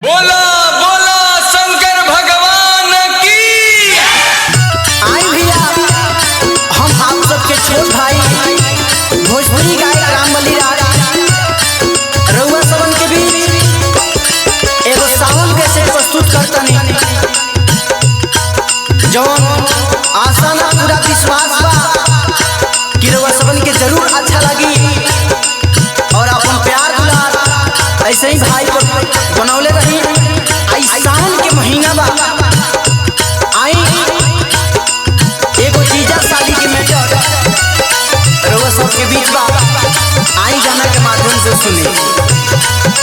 बोला बोला शंकर भगवान की। आई भैया, हम आप सबके छोट भाई भोजपुरी गायक रामबली रउआ सबन के बीच एगो सावन कैसे प्रस्तुत करतनी, जौन आशा ना पूरा विश्वास बा कि रउआ सबन के जरूर अच्छा लगी और अपन प्यार दुलार ऐसे ही भाई को बनौले रही। आई सावन के महीना बा, आई एगो जीजा शादी के मैटर रउआ सबके बीच बा, आई गाना के माध्यम से सुनी।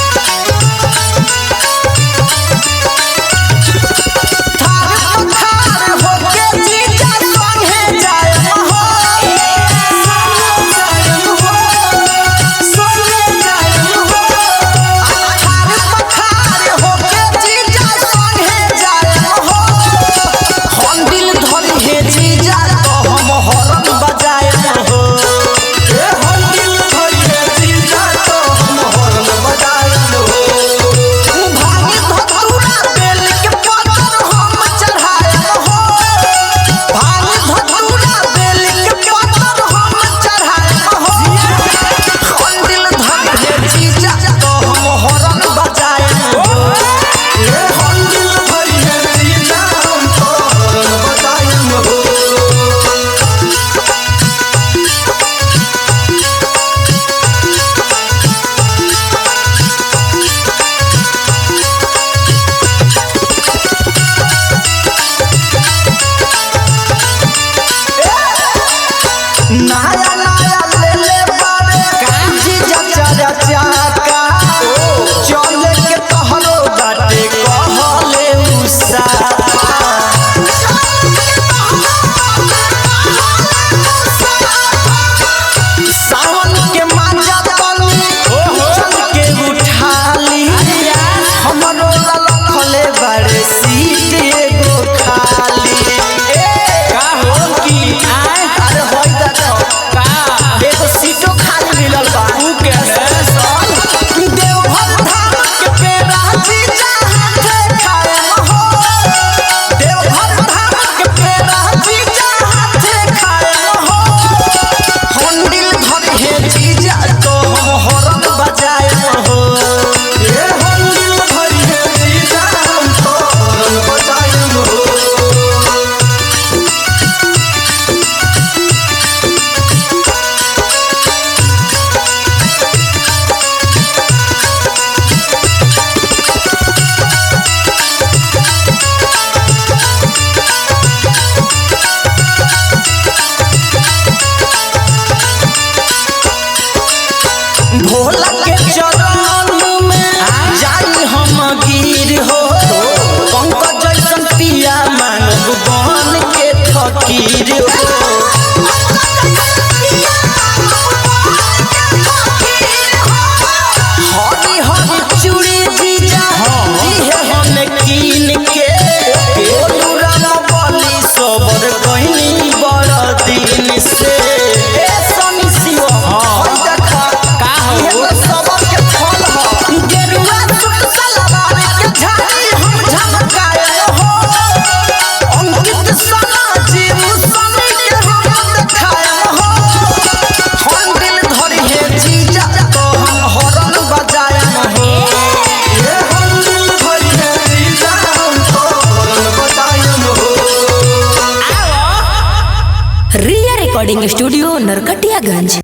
नया नया ले ले बारे जीजा चाचा चाका चले के तोहरो बाटे कहले उसा सावन के मांजा तनी चल के उठाली हमरो लखले बारे सीट एगो खाली। का हो की एगो सीटो खाली मिलल बा, ऊ के देवघर धाम के पेड़ा जीजा हाथे खाएम हो, देवघर धाम के पेड़ा जीजा हाथे खाएम हो, हंडिल धर हे जीजा तो हम हॉर्न बजाएम हो, ए हंडिल धर हे जीजा हम तो हॉर्न बजाएम हो। भोला के चरण में जाई हम गिर हो, पंकज जैसन पिया मांगब बन के फकीर हो। हरी हरी चूड़ी जीजा जीहे हम कीन के बोलू राम बली सबर कहनी बड़ दिन से। ए सनी शिव रिया रिकॉर्डिंग स्टूडियो नरकटियागंज।